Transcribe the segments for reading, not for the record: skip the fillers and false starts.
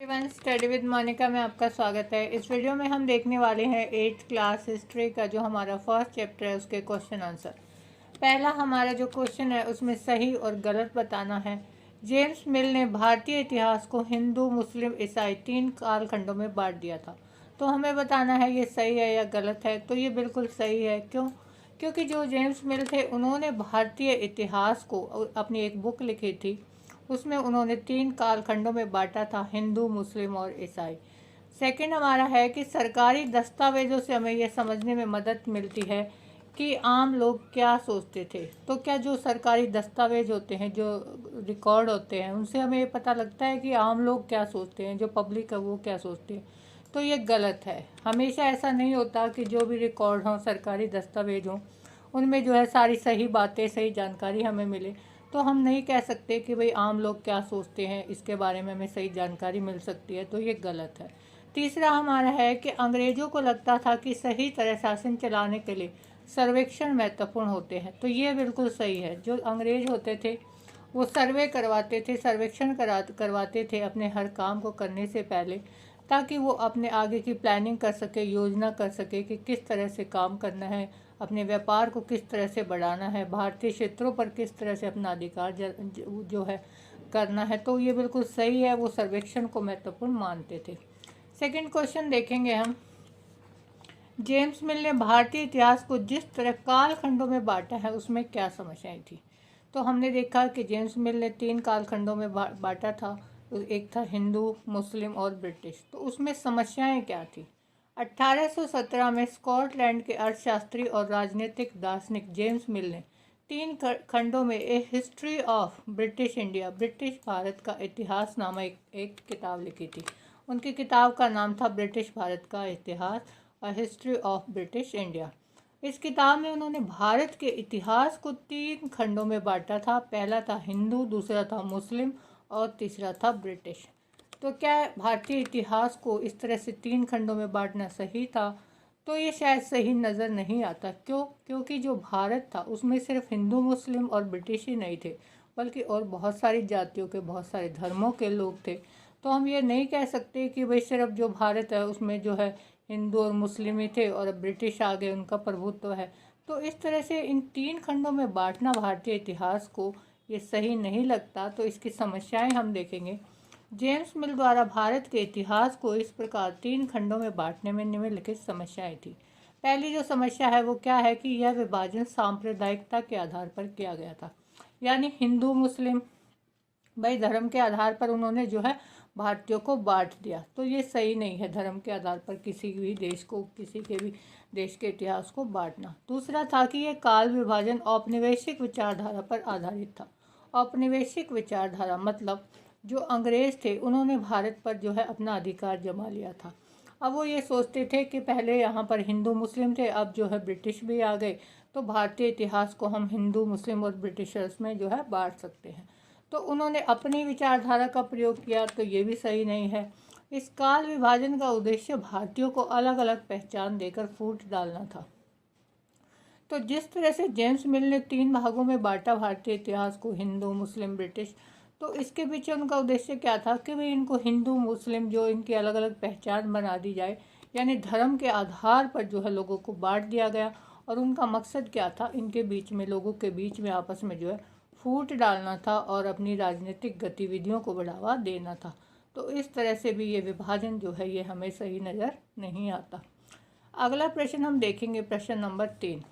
Everyone, study with Monika में आपका स्वागत है। इस वीडियो में हम देखने वाले हैं 8th क्लास हिस्ट्री का जो हमारा फर्स्ट चैप्टर है उसके क्वेश्चन आंसर। पहला हमारा जो क्वेश्चन है उसमें सही और गलत बताना है। जेम्स मिल ने भारतीय इतिहास को हिंदू, मुस्लिम, ईसाई 3 कालखंडों में बांट दिया था। तो हमें बताना है ये सही है या गलत है। तो ये बिल्कुल सही है। क्यों? क्योंकि जो जेम्स मिल थे उन्होंने भारतीय इतिहास को अपनी एक बुक लिखी थी, उसमें उन्होंने 3 कालखंडों में बांटा था, हिंदू, मुस्लिम और ईसाई। सेकंड हमारा है कि सरकारी दस्तावेज़ों से हमें यह समझने में मदद मिलती है कि आम लोग क्या सोचते थे। तो क्या जो सरकारी दस्तावेज होते हैं, जो रिकॉर्ड होते हैं, उनसे हमें ये पता लगता है कि आम लोग क्या सोचते हैं, जो पब्लिक है वो क्या सोचते हैं। तो ये गलत है। हमेशा ऐसा नहीं होता कि जो भी रिकॉर्ड हों, सरकारी दस्तावेज हों, उनमें जो है सारी सही बातें, सही जानकारी हमें मिले। तो हम नहीं कह सकते कि भाई आम लोग क्या सोचते हैं, इसके बारे में हमें सही जानकारी मिल सकती है। तो ये गलत है। तीसरा हमारा है कि अंग्रेज़ों को लगता था कि सही तरह शासन चलाने के लिए सर्वेक्षण महत्वपूर्ण होते हैं। तो ये बिल्कुल सही है। जो अंग्रेज होते थे वो सर्वे करवाते थे, सर्वेक्षण करवाते थे अपने हर काम को करने से पहले, ताकि वो अपने आगे की प्लानिंग कर सके, योजना कर सके कि किस तरह से काम करना है, अपने व्यापार को किस तरह से बढ़ाना है, भारतीय क्षेत्रों पर किस तरह से अपना अधिकार जो है करना है। तो ये बिल्कुल सही है। वो सर्वेक्षण को महत्वपूर्ण मानते थे। सेकंड क्वेश्चन देखेंगे हम। जेम्स मिल ने भारतीय इतिहास को जिस तरह कालखंडों में बांटा है उसमें क्या समस्याएं थी। तो हमने देखा कि जेम्स मिल ने 3 कालखंडों में बांटा था। एक था हिंदू, मुस्लिम और ब्रिटिश। तो उसमें समस्याएं क्या थी। 1817 में स्कॉटलैंड के अर्थशास्त्री और राजनीतिक दार्शनिक जेम्स मिल ने 3 खंडों में a history of British India, British Bharat का इतिहास नामक एक किताब लिखी थी। उनकी किताब का नाम था ब्रिटिश भारत का इतिहास, a history of British India. इस किताब में उन्होंने भारत के इतिहास को 3 खंडों में बांटा था। पहला था हिंदू, दूसरा था मुस्लिम और तीसरा था ब्रिटिश। तो क्या भारतीय इतिहास को इस तरह से 3 खंडों में बांटना सही था? तो ये शायद सही नज़र नहीं आता। क्यों? क्योंकि जो भारत था उसमें सिर्फ हिंदू, मुस्लिम और ब्रिटिश ही नहीं थे, बल्कि और बहुत सारी जातियों के, बहुत सारे धर्मों के लोग थे। तो हम ये नहीं कह सकते कि भाई सिर्फ जो भारत है उसमें जो है हिंदू और मुस्लिम ही थे और अब ब्रिटिश आ गए, उनका प्रभुत्व है। तो इस तरह से इन 3 खंडों में बांटना भारतीय इतिहास को ये सही नहीं लगता। तो इसकी समस्याएं हम देखेंगे। जेम्स मिल द्वारा भारत के इतिहास को इस प्रकार 3 खंडों में बांटने में निम्नलिखित समस्याएं थी। पहली जो समस्या है वो क्या है कि यह विभाजन सांप्रदायिकता के आधार पर किया गया था। यानी हिंदू, मुस्लिम, भाई धर्म के आधार पर उन्होंने जो है भारतीयों को बांट दिया। तो ये सही नहीं है, धर्म के आधार पर किसी भी देश को, किसी के भी देश के इतिहास को बांटना। दूसरा था कि ये काल विभाजन औपनिवेशिक विचारधारा पर आधारित था। औपनिवेशिक विचारधारा मतलब जो अंग्रेज थे उन्होंने भारत पर जो है अपना अधिकार जमा लिया था। अब वो ये सोचते थे कि पहले यहाँ पर हिंदू मुस्लिम थे, अब जो है ब्रिटिश भी आ गए, तो भारतीय इतिहास को हम हिंदू, मुस्लिम और ब्रिटिशर्स में जो है बांट सकते हैं। तो उन्होंने अपनी विचारधारा का प्रयोग किया। तो ये भी सही नहीं है। इस काल विभाजन का उद्देश्य भारतीयों को अलग अलग पहचान देकर फूट डालना था। तो जिस तरह से जेम्स मिल ने 3 भागों में बांटा भारतीय इतिहास को, हिंदू, मुस्लिम, ब्रिटिश, तो इसके पीछे उनका उद्देश्य क्या था कि भाई इनको हिंदू, मुस्लिम जो इनकी अलग अलग पहचान बना दी जाए, यानी धर्म के आधार पर जो है लोगों को बांट दिया गया। और उनका मकसद क्या था, इनके बीच में, लोगों के बीच में आपस में जो है फूट डालना था और अपनी राजनीतिक गतिविधियों को बढ़ावा देना था। तो इस तरह से भी ये विभाजन जो है ये हमें सही नज़र नहीं आता। अगला प्रश्न हम देखेंगे, प्रश्न नंबर 3।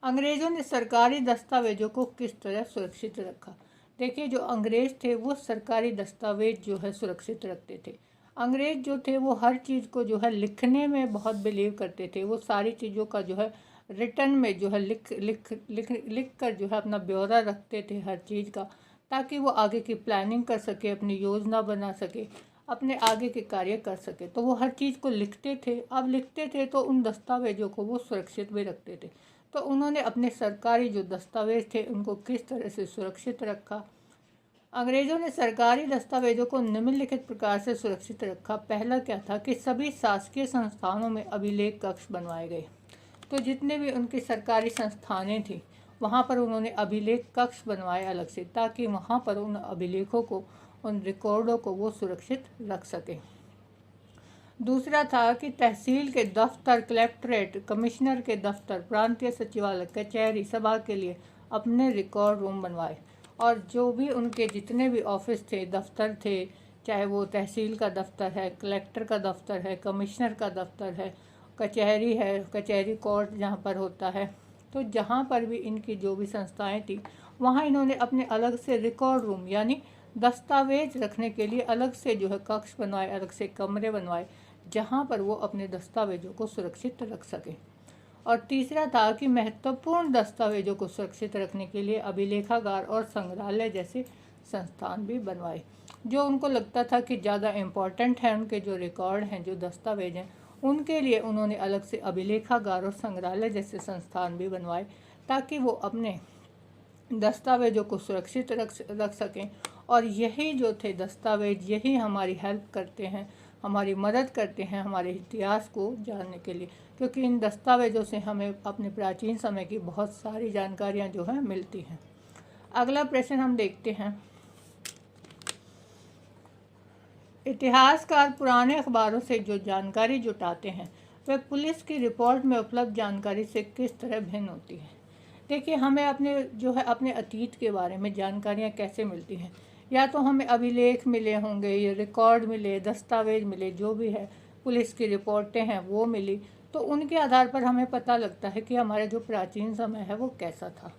अंग्रेज़ों ने सरकारी दस्तावेजों को किस तरह सुरक्षित रखा। देखिए, जो अंग्रेज़ थे वो सरकारी दस्तावेज जो है सुरक्षित रखते थे। अंग्रेज़ जो थे वो हर चीज़ को जो है लिखने में बहुत बिलीव करते थे। वो सारी चीज़ों का जो है रिटर्न में जो है लिख लिख लिख लिख कर जो है अपना ब्यौरा रखते थे हर चीज़ का, ताकि वो आगे की प्लानिंग कर सके, अपनी योजना बना सके, अपने आगे के कार्य कर सके। तो वो हर चीज़ को लिखते थे। अब लिखते थे तो उन दस्तावेजों को वो सुरक्षित भी रखते थे। तो उन्होंने अपने सरकारी जो दस्तावेज थे उनको किस तरह से सुरक्षित रखा। अंग्रेज़ों ने सरकारी दस्तावेजों को निम्नलिखित प्रकार से सुरक्षित रखा। पहला क्या था कि सभी शासकीय संस्थानों में अभिलेख कक्ष बनवाए गए। तो जितने भी उनकी सरकारी संस्थानें थी वहाँ पर उन्होंने अभिलेख कक्ष बनवाए अलग से, ताकि वहाँ पर उन अभिलेखों को उन रिकॉर्डों को वो सुरक्षित रख सकें। दूसरा था कि तहसील के दफ्तर, कलेक्ट्रेट, कमिश्नर के दफ्तर, प्रांतीय सचिवालय, कचहरी, सभा के लिए अपने रिकॉर्ड रूम बनवाए और जो भी उनके जितने भी ऑफिस थे, दफ्तर थे, चाहे वो तहसील का दफ्तर है, कलेक्टर का दफ्तर है, कमिश्नर का दफ्तर है, कचहरी है, कचहरी कोर्ट जहाँ पर होता है, तो जहाँ पर भी इनकी जो भी संस्थाएं थी वहाँ इन्होंने अपने अलग से रिकॉर्ड रूम यानी दस्तावेज रखने के लिए अलग से जो है कक्ष बनवाए, अलग से कमरे बनवाए जहाँ पर वो अपने दस्तावेजों को सुरक्षित रख सकें। और तीसरा था कि महत्वपूर्ण दस्तावेजों को सुरक्षित रखने के लिए अभिलेखागार और संग्रहालय जैसे संस्थान भी बनवाए। जो उनको लगता था कि ज़्यादा इम्पॉर्टेंट है, उनके जो रिकॉर्ड हैं, जो दस्तावेज हैं, उनके लिए उन्होंने अलग से अभिलेखागार और संग्रहालय जैसे संस्थान भी बनवाए ताकि वो अपने दस्तावेजों को सुरक्षित रख सकें। और यही जो थे दस्तावेज, यही हमारी हेल्प करते हैं, हमारी मदद करते हैं हमारे इतिहास को जानने के लिए, क्योंकि इन दस्तावेजों से हमें अपने प्राचीन समय की बहुत सारी जानकारियाँ जो हैं मिलती हैं। अगला प्रश्न हम देखते हैं, इतिहासकार पुराने अखबारों से जो जानकारी जुटाते हैं वह पुलिस की रिपोर्ट में उपलब्ध जानकारी से किस तरह भिन्न होती है। देखिए, हमें अपने जो है अपने अतीत के बारे में जानकारियाँ कैसे मिलती हैं, या तो हमें अभिलेख मिले होंगे, ये रिकॉर्ड मिले, दस्तावेज मिले, जो भी है पुलिस की रिपोर्टें हैं वो मिली, तो उनके आधार पर हमें पता लगता है कि हमारा जो प्राचीन समय है वो कैसा था।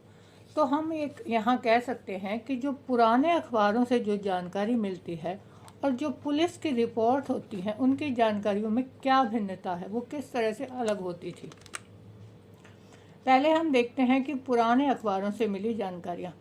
तो हम एक यहाँ कह सकते हैं कि जो पुराने अखबारों से जो जानकारी मिलती है और जो पुलिस की रिपोर्ट होती है उनकी जानकारियों में क्या भिन्नता है, वो किस तरह से अलग होती थी। पहले हम देखते हैं कि पुराने अखबारों से मिली जानकारियाँ।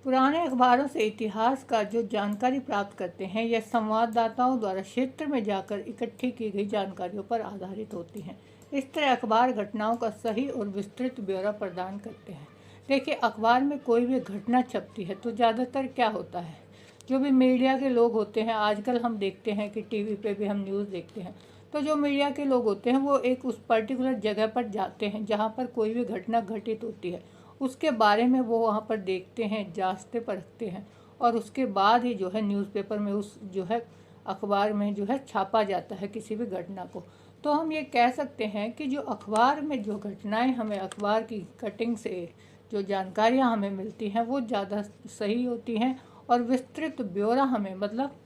पुराने अखबारों से इतिहास का जो जानकारी प्राप्त करते हैं यह संवाददाताओं द्वारा क्षेत्र में जाकर इकट्ठी की गई जानकारियों पर आधारित होती हैं। इस तरह अखबार घटनाओं का सही और विस्तृत ब्यौरा प्रदान करते हैं। देखिए, अखबार में कोई भी घटना छपती है तो ज़्यादातर क्या होता है, जो भी मीडिया के लोग होते हैं, आजकल हम देखते हैं कि टीवी पे भी हम न्यूज़ देखते हैं, तो जो मीडिया के लोग होते हैं वो एक उस पर्टिकुलर जगह पर जाते हैं जहाँ पर कोई भी घटना घटित होती है, उसके बारे में वो वहाँ पर देखते हैं, जांचते परखते हैं और उसके बाद ही जो है न्यूज़पेपर में उस जो है अखबार में जो है छापा जाता है किसी भी घटना को। तो हम ये कह सकते हैं कि जो अखबार में जो घटनाएं हमें अखबार की कटिंग से जो जानकारियाँ हमें मिलती हैं वो ज़्यादा सही होती हैं और विस्तृत ब्यौरा हमें, मतलब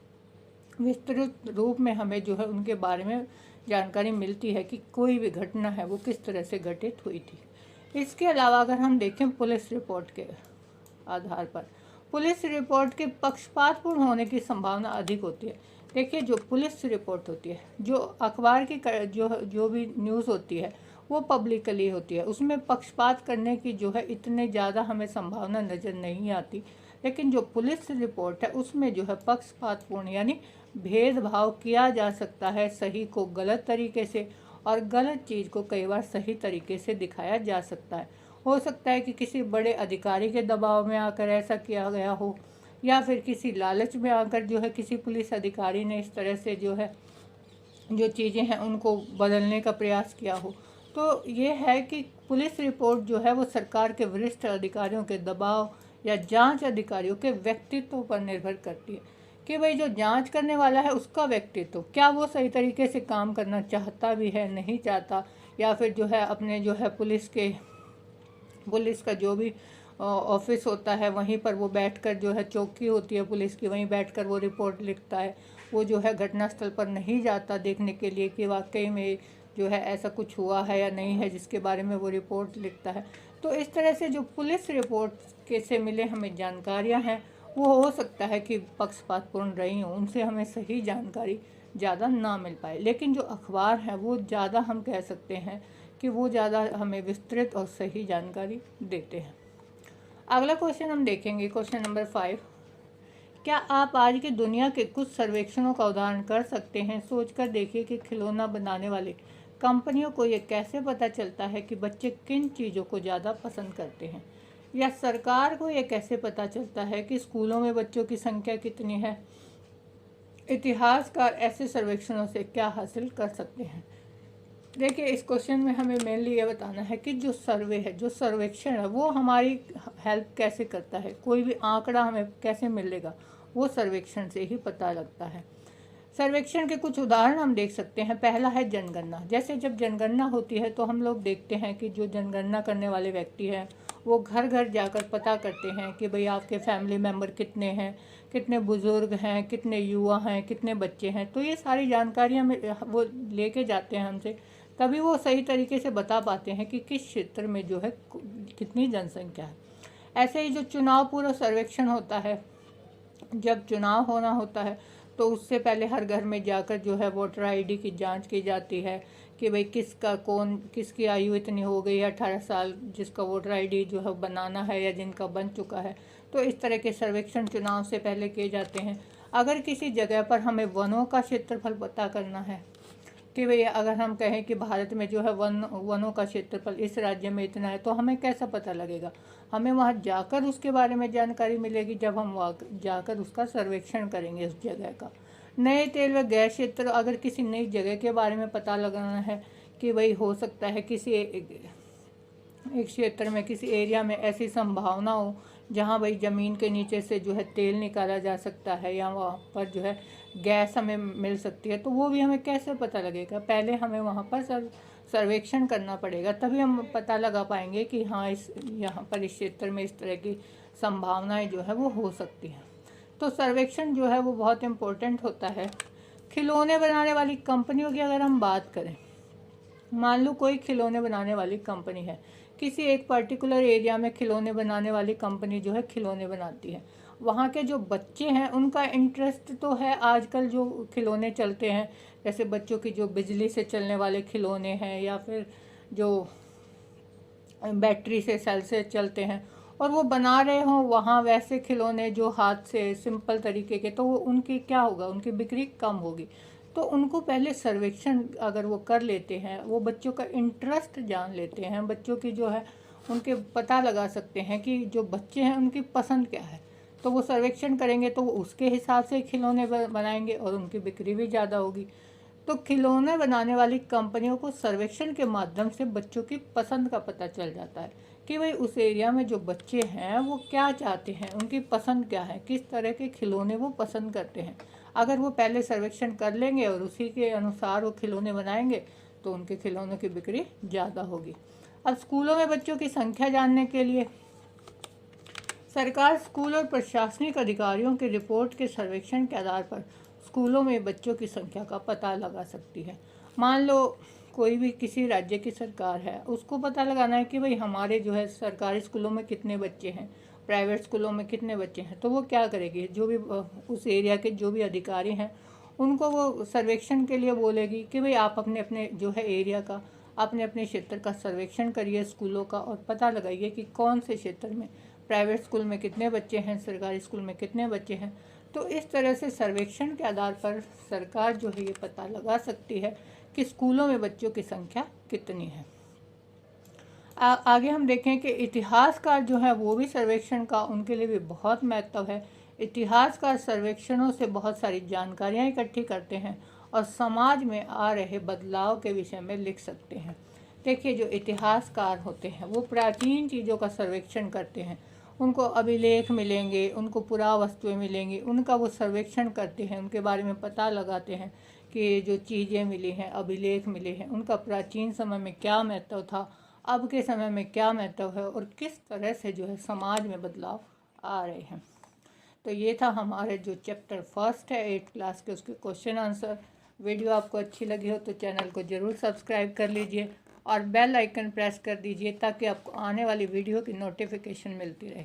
विस्तृत रूप में हमें जो है उनके बारे में जानकारी मिलती है कि कोई भी घटना है वो किस तरह से घटित हुई थी। इसके अलावा अगर हम देखें पुलिस रिपोर्ट के आधार पर, पुलिस रिपोर्ट के पक्षपातपूर्ण होने की संभावना अधिक होती है। देखिए, जो पुलिस रिपोर्ट होती है, जो अखबार की जो भी न्यूज़ होती है वो पब्लिकली होती है, उसमें पक्षपात करने की जो है इतने ज़्यादा हमें संभावना नज़र नहीं आती। लेकिन जो पुलिस रिपोर्ट है उसमें जो है पक्षपातपूर्ण यानी भेदभाव किया जा सकता है, सही को गलत तरीके से और गलत चीज़ को कई बार सही तरीके से दिखाया जा सकता है। हो सकता है कि किसी बड़े अधिकारी के दबाव में आकर ऐसा किया गया हो, या फिर किसी लालच में आकर जो है किसी पुलिस अधिकारी ने इस तरह से जो है जो चीज़ें हैं उनको बदलने का प्रयास किया हो। तो ये है कि पुलिस रिपोर्ट जो है वो सरकार के वरिष्ठ अधिकारियों के दबाव या जांच अधिकारियों के व्यक्तित्व पर निर्भर करती है कि भाई जो जांच करने वाला है उसका व्यक्तित्व, क्या वो सही तरीके से काम करना चाहता भी है, नहीं चाहता, या फिर जो है अपने जो है पुलिस का जो भी ऑफिस होता है वहीं पर वो बैठकर जो है चौकी होती है पुलिस की, वहीं बैठकर वो रिपोर्ट लिखता है, वो जो है घटनास्थल पर नहीं जाता देखने के लिए कि वाकई में जो है ऐसा कुछ हुआ है या नहीं है, जिसके बारे में वो रिपोर्ट लिखता है। तो इस तरह से जो पुलिस रिपोर्ट के से मिले हमें जानकारियां हैं वो हो सकता है कि पक्षपातपूर्ण रही हों, उनसे हमें सही जानकारी ज़्यादा ना मिल पाए। लेकिन जो अखबार है वो ज़्यादा, हम कह सकते हैं कि वो ज़्यादा हमें विस्तृत और सही जानकारी देते हैं। अगला क्वेश्चन हम देखेंगे, क्वेश्चन नंबर 5। क्या आप आज की दुनिया के कुछ सर्वेक्षणों का उदाहरण कर सकते हैं? सोचकर देखिए कि खिलौना बनाने वाले कंपनियों को ये कैसे पता चलता है कि बच्चे किन चीज़ों को ज़्यादा पसंद करते हैं, या सरकार को ये कैसे पता चलता है कि स्कूलों में बच्चों की संख्या कितनी है। इतिहासकार ऐसे सर्वेक्षणों से क्या हासिल कर सकते हैं? देखिए, इस क्वेश्चन में हमें मेनली ये बताना है कि जो सर्वे है, जो सर्वेक्षण है, वो हमारी हेल्प कैसे करता है, कोई भी आंकड़ा हमें कैसे मिलेगा, वो सर्वेक्षण से ही पता लगता है। सर्वेक्षण के कुछ उदाहरण हम देख सकते हैं। पहला है जनगणना। जैसे जब जनगणना होती है तो हम लोग देखते हैं कि जो जनगणना करने वाले व्यक्ति हैं वो घर घर जाकर पता करते हैं कि भाई आपके फैमिली मेम्बर कितने हैं, कितने बुज़ुर्ग हैं, कितने युवा हैं, कितने बच्चे हैं। तो ये सारी जानकारियाँ वो लेके जाते हैं हमसे, तभी वो सही तरीके से बता पाते हैं कि किस क्षेत्र में जो है कितनी जनसंख्या है। ऐसे ही जो चुनाव पूर्व सर्वेक्षण होता है, जब चुनाव होना होता है तो उससे पहले हर घर में जाकर जो है वोटर आईडी की जांच की जाती है कि भाई किसकी आयु इतनी हो गई है 18 साल, जिसका वोटर आईडी जो है बनाना है या जिनका बन चुका है। तो इस तरह के सर्वेक्षण चुनाव से पहले किए जाते हैं। अगर किसी जगह पर हमें वनों का क्षेत्रफल पता करना है कि भाई अगर हम कहें कि भारत में जो है वनों का क्षेत्रफल इस राज्य में इतना है, तो हमें कैसा पता लगेगा? हमें वहाँ जाकर उसके बारे में जानकारी मिलेगी जब हम वहाँ जाकर उसका सर्वेक्षण करेंगे उस जगह का। नए तेल व गैस क्षेत्र, अगर किसी नई जगह के बारे में पता लगाना है कि भाई हो सकता है किसी एक क्षेत्र में, किसी एरिया में ऐसी संभावना हो जहाँ भाई ज़मीन के नीचे से जो है तेल निकाला जा सकता है या वहाँ पर जो है गैस हमें मिल सकती है, तो वो भी हमें कैसे पता लगेगा? पहले हमें वहाँ पर सर्वेक्षण करना पड़ेगा, तभी हम पता लगा पाएंगे कि हाँ यहाँ पर इस क्षेत्र में इस तरह की संभावनाएं जो है वो हो सकती हैं। तो सर्वेक्षण जो है वो बहुत इम्पोर्टेंट होता है। खिलौने बनाने वाली कंपनियों की अगर हम बात करें, मान लो कोई खिलौने बनाने वाली कंपनी है, किसी एक पर्टिकुलर एरिया में खिलौने बनाने वाली कंपनी जो है खिलौने बनाती है। वहाँ के जो बच्चे हैं उनका इंटरेस्ट तो है, आजकल जो खिलौने चलते हैं जैसे बच्चों की जो बिजली से चलने वाले खिलौने हैं या फिर जो बैटरी से सेल से चलते हैं, और वो बना रहे हों वहाँ वैसे खिलौने जो हाथ से सिंपल तरीके के, तो वो उनकी क्या होगा, उनकी बिक्री कम होगी। तो उनको पहले सर्वेक्षण अगर वो कर लेते हैं, वो बच्चों का इंटरेस्ट जान लेते हैं, बच्चों की जो है उनके पता लगा सकते हैं कि जो बच्चे हैं उनकी पसंद क्या है, तो वो सर्वेक्षण करेंगे तो वो उसके हिसाब से खिलौने बनाएंगे और उनकी बिक्री भी ज़्यादा होगी। तो खिलौने बनाने वाली कंपनियों को सर्वेक्षण के माध्यम से बच्चों की पसंद का पता चल जाता है कि भाई उस एरिया में जो बच्चे हैं वो क्या चाहते हैं, उनकी पसंद क्या है, किस तरह के खिलौने वो पसंद करते हैं। अगर वो पहले सर्वेक्षण कर लेंगे और उसी के अनुसार वो खिलौने बनाएंगे तो उनके खिलौनों की बिक्री ज़्यादा होगी। अब स्कूलों में बच्चों की संख्या जानने के लिए सरकार स्कूल और प्रशासनिक अधिकारियों की रिपोर्ट के सर्वेक्षण के आधार पर स्कूलों में बच्चों की संख्या का पता लगा सकती है। मान लो कोई भी किसी राज्य की सरकार है, उसको पता लगाना है कि भाई हमारे जो है सरकारी स्कूलों में कितने बच्चे हैं, प्राइवेट स्कूलों में कितने बच्चे हैं। तो वो क्या करेगी, जो भी उस एरिया के जो भी अधिकारी हैं उनको वो सर्वेक्षण के लिए बोलेगी कि भाई आप अपने अपने जो है एरिया का, अपने अपने क्षेत्र का सर्वेक्षण करिए स्कूलों का और पता लगाइए कि कौन से क्षेत्र में प्राइवेट स्कूल में कितने बच्चे हैं, सरकारी स्कूल में कितने बच्चे हैं। तो इस तरह से सर्वेक्षण के आधार पर सरकार जो है ये पता लगा सकती है कि स्कूलों में बच्चों की संख्या कितनी है। आगे हम देखें कि इतिहासकार जो है वो भी सर्वेक्षण का उनके लिए भी बहुत महत्व है। इतिहासकार सर्वेक्षणों से बहुत सारी जानकारियाँ इकट्ठी करते हैं और समाज में आ रहे बदलाव के विषय में लिख सकते हैं। देखिए जो इतिहासकार होते हैं वो प्राचीन चीज़ों का सर्वेक्षण करते हैं, उनको अभिलेख मिलेंगे, उनको पुरावस्तुएं मिलेंगी, उनका वो सर्वेक्षण करते हैं, उनके बारे में पता लगाते हैं कि जो चीज़ें मिली हैं, अभिलेख मिले हैं, उनका प्राचीन समय में क्या महत्व था, अब के समय में क्या महत्व है और किस तरह से जो है समाज में बदलाव आ रहे हैं। तो ये था हमारे जो चैप्टर फर्स्ट है 8th क्लास के, उसके क्वेश्चन आंसर। वीडियो आपको अच्छी लगी हो तो चैनल को ज़रूर सब्सक्राइब कर लीजिए और बेल आइकन प्रेस कर दीजिए ताकि आपको आने वाली वीडियो की नोटिफिकेशन मिलती रहे।